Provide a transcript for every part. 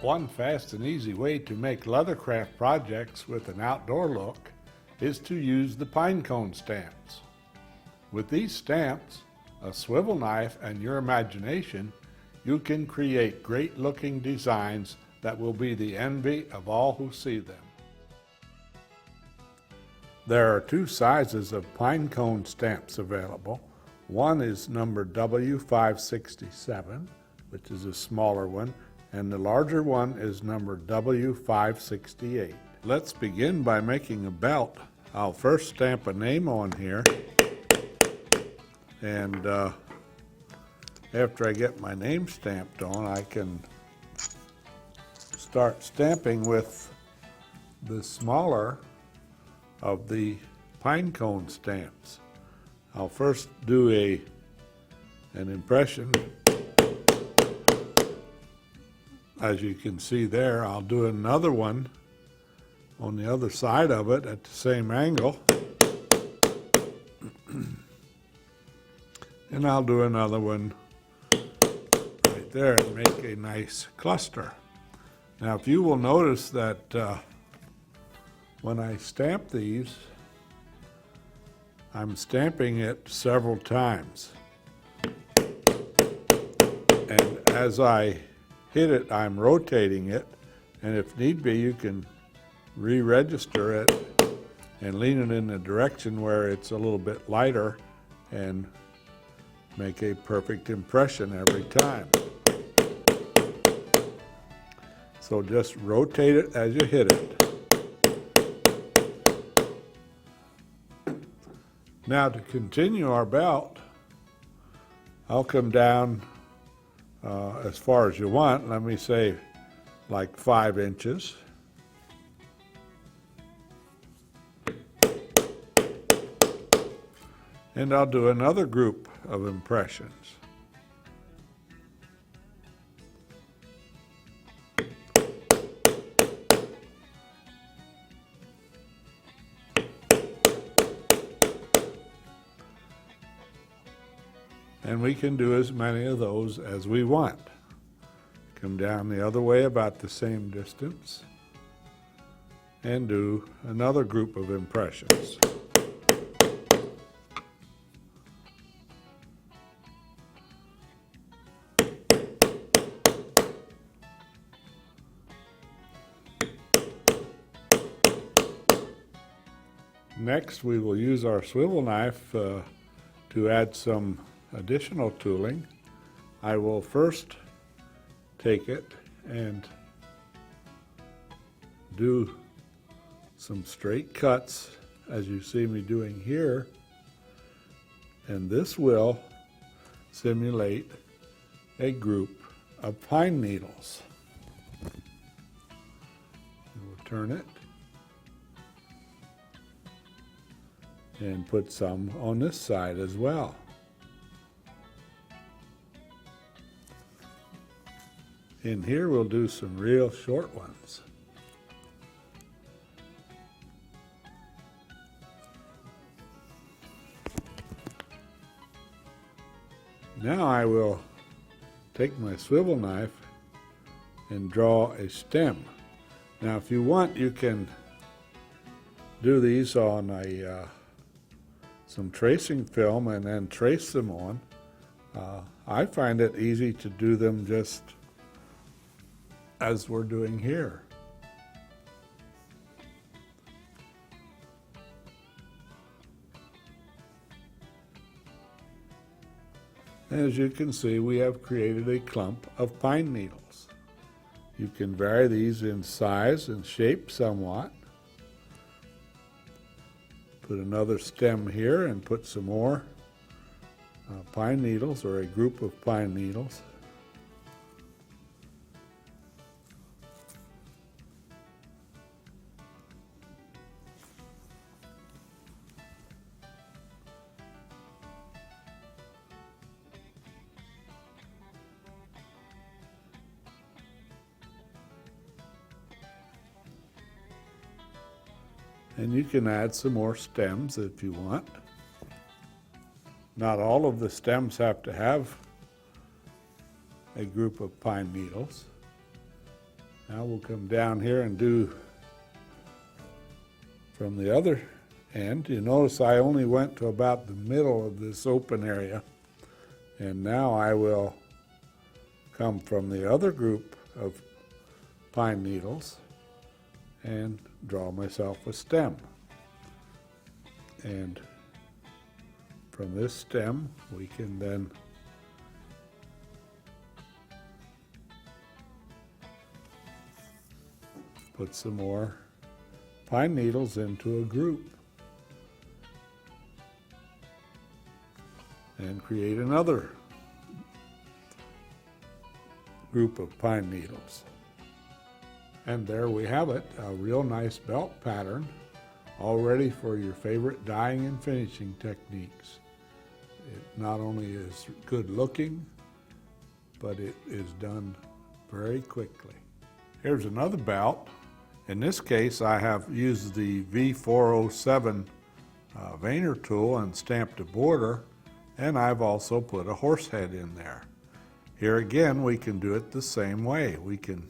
One fast and easy way to make leathercraft projects with an outdoor look is to use the pine cone stamps. With these stamps, a swivel knife, and your imagination, you can create great looking designs that will be the envy of all who see them. There are two sizes of pine cone stamps available. One is number W567, which is a smaller one, and the larger one is number W568. Let's begin by making a belt. I'll first stamp a name on here, and after I get my name stamped on, I can start stamping with the smaller of the pine cone stamps. I'll first do an impression. As you can see there, I'll do another one on the other side of it at the same angle. And I'll do another one right there and make a nice cluster. Now, if you will notice that when I stamp these, I'm stamping it several times. And as I hit it, I'm rotating it, and if need be, you can re-register it and lean it in the direction where it's a little bit lighter and make a perfect impression every time. So just rotate it as you hit it. Now, to continue our belt, I'll come down as far as you want. Let me say like 5 inches. And I'll do another group of impressions. And we can do as many of those as we want. Come down the other way about the same distance and do another group of impressions. Next, we will use our swivel knife to add some additional tooling. I will first take it and do some straight cuts as you see me doing here, and this will simulate a group of pine needles. We'll turn it and put some on this side as well. In here we'll do some real short ones. Now I will take my swivel knife and draw a stem. Now, if you want, you can do these on some tracing film and then trace them on. I find it easy to do them just as we're doing here. As you can see, we have created a clump of pine needles. You can vary these in size and shape somewhat. Put another stem here and put some more pine needles, or a group of pine needles. And you can add some more stems if you want. Not all of the stems have to have a group of pine needles. Now we'll come down here and do from the other end. You notice I only went to about the middle of this open area, and now I will come from the other group of pine needles and draw myself a stem. And from this stem we can then put some more pine needles into a group and create another group of pine needles. And there we have it, a real nice belt pattern, all ready for your favorite dyeing and finishing techniques. It not only is good looking, but it is done very quickly. Here's another belt. In this case, I have used the V407 Veinner tool and stamped a border, and I've also put a horse head in there. Here again, we can do it the same way. We can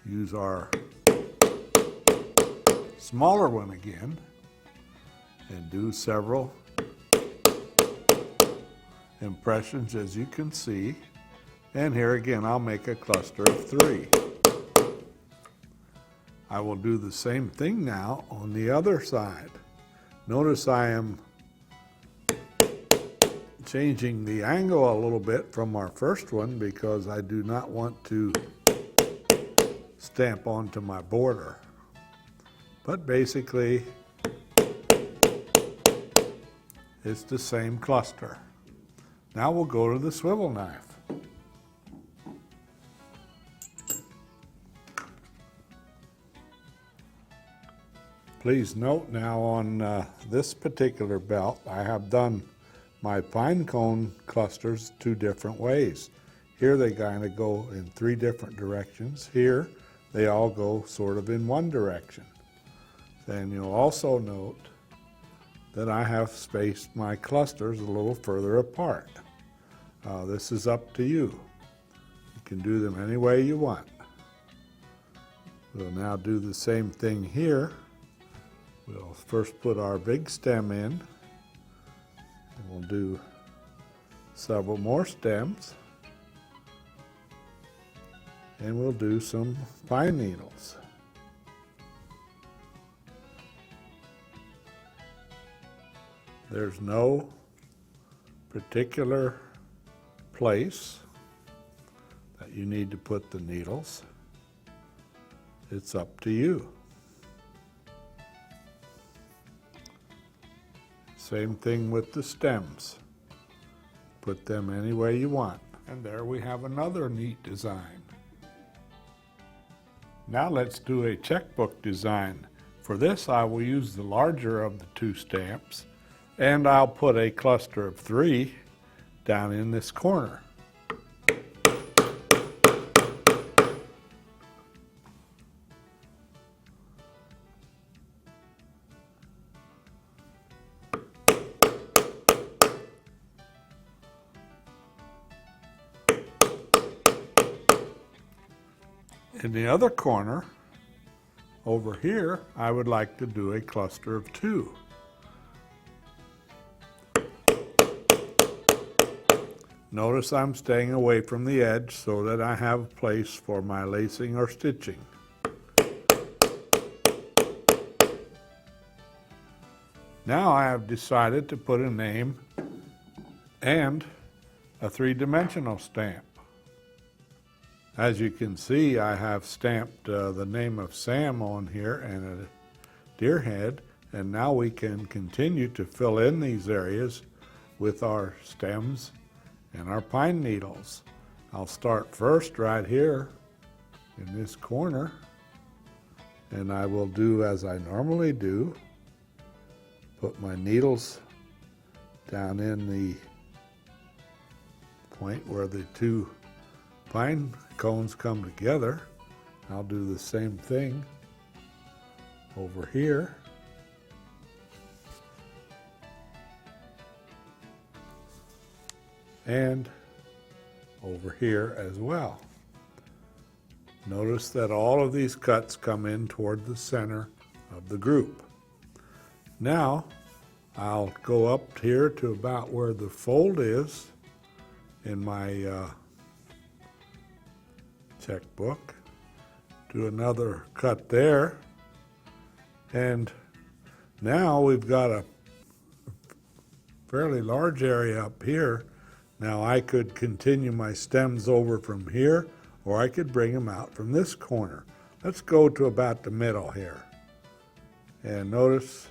use our smaller one again and do several impressions, as you can see. And here again, I'll make a cluster of 3. I will do the same thing now on the other side. Notice I am changing the angle a little bit from our first one because I do not want to stamp onto my border. But basically, it's the same cluster. Now we'll go to the swivel knife. Please note now on this particular belt, I have done my pine cone clusters 2 different ways. Here they kind of go in 3 different directions. Here they all go sort of in one direction. Then you'll also note that I have spaced my clusters a little further apart. This is up to you. You can do them any way you want. We'll now do the same thing here. We'll first put our big stem in, and we'll do several more stems, and we'll do some pine needles. There's no particular place that you need to put the needles. It's up to you. Same thing with the stems. Put them any way you want. And there we have another neat design. Now let's do a checkbook design. For this, I will use the larger of the 2 stamps, and I'll put a cluster of 3 down in this corner. In the other corner, over here, I would like to do a cluster of 2. Notice I'm staying away from the edge so that I have a place for my lacing or stitching. Now I have decided to put a name and a 3-dimensional stamp. As you can see, I have stamped the name of Sam on here and a deer head, and now we can continue to fill in these areas with our stems and our pine needles. I'll start first right here in this corner, and I will do as I normally do, put my needles down in the point where the 2 pine cones come together. I'll do the same thing over here. And over here as well. Notice that all of these cuts come in toward the center of the group. Now I'll go up here to about where the fold is in my checkbook, do another cut there, and now we've got a fairly large area up here. Now I could continue my stems over from here, or I could bring them out from this corner. Let's go to about the middle here. And notice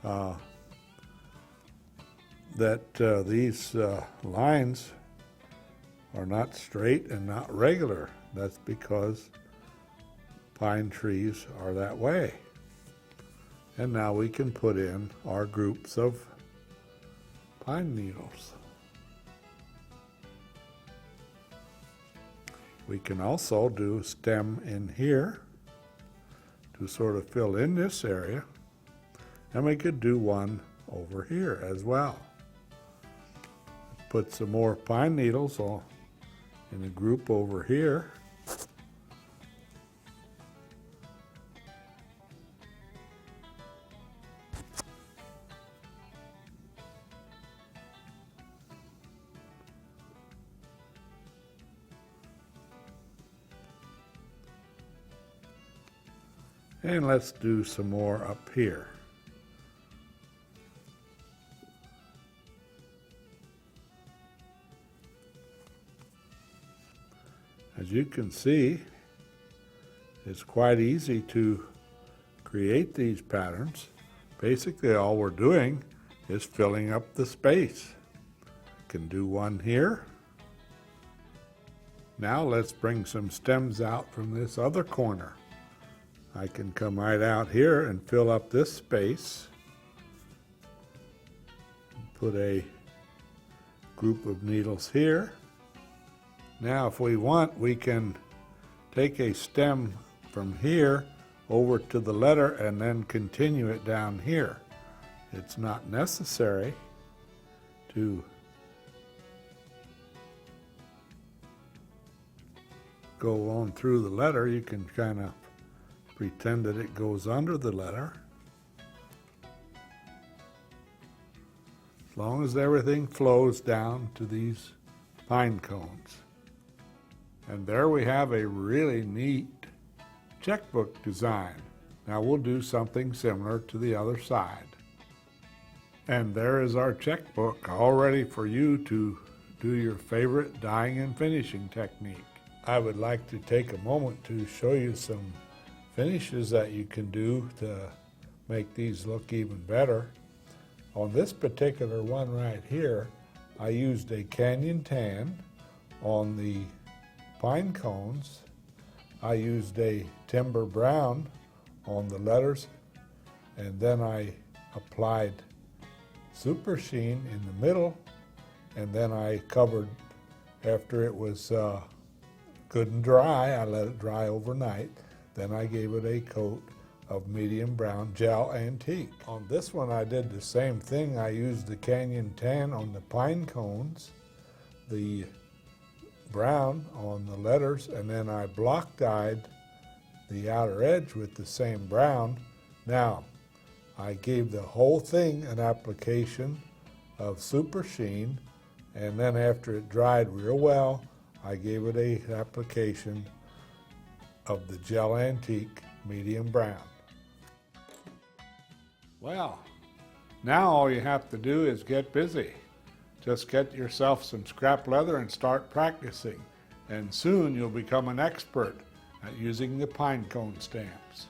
that these lines are not straight and not regular. That's because pine trees are that way. And now we can put in our groups of pine needles. We can also do a stem in here to sort of fill in this area, and we could do one over here as well. Put some more pine needles in a group over here. And let's do some more up here. As you can see, it's quite easy to create these patterns. Basically, all we're doing is filling up the space. Can do one here. Now let's bring some stems out from this other corner. I can come right out here and fill up this space. Put a group of needles here. Now if we want, we can take a stem from here over to the letter and then continue it down here. It's not necessary to go on through the letter. You can kind of pretend that it goes under the letter. As long as everything flows down to these pine cones. And there we have a really neat checkbook design. Now we'll do something similar to the other side. And there is our checkbook, all ready for you to do your favorite dyeing and finishing technique. I would like to take a moment to show you some finishes that you can do to make these look even better. On this particular one right here, I used a canyon tan on the pine cones. I used a timber brown on the letters, and then I applied super sheen in the middle, and then I covered, after it was good and dry, I let it dry overnight. Then I gave it a coat of medium brown gel antique. On this one I did the same thing. I used the canyon tan on the pine cones, the brown on the letters, and then I block dyed the outer edge with the same brown. Now, I gave the whole thing an application of super sheen, and then after it dried real well, I gave it an application of the gel antique medium brown. Well, now all you have to do is get busy. Just get yourself some scrap leather and start practicing, and soon you'll become an expert at using the pine cone stamps.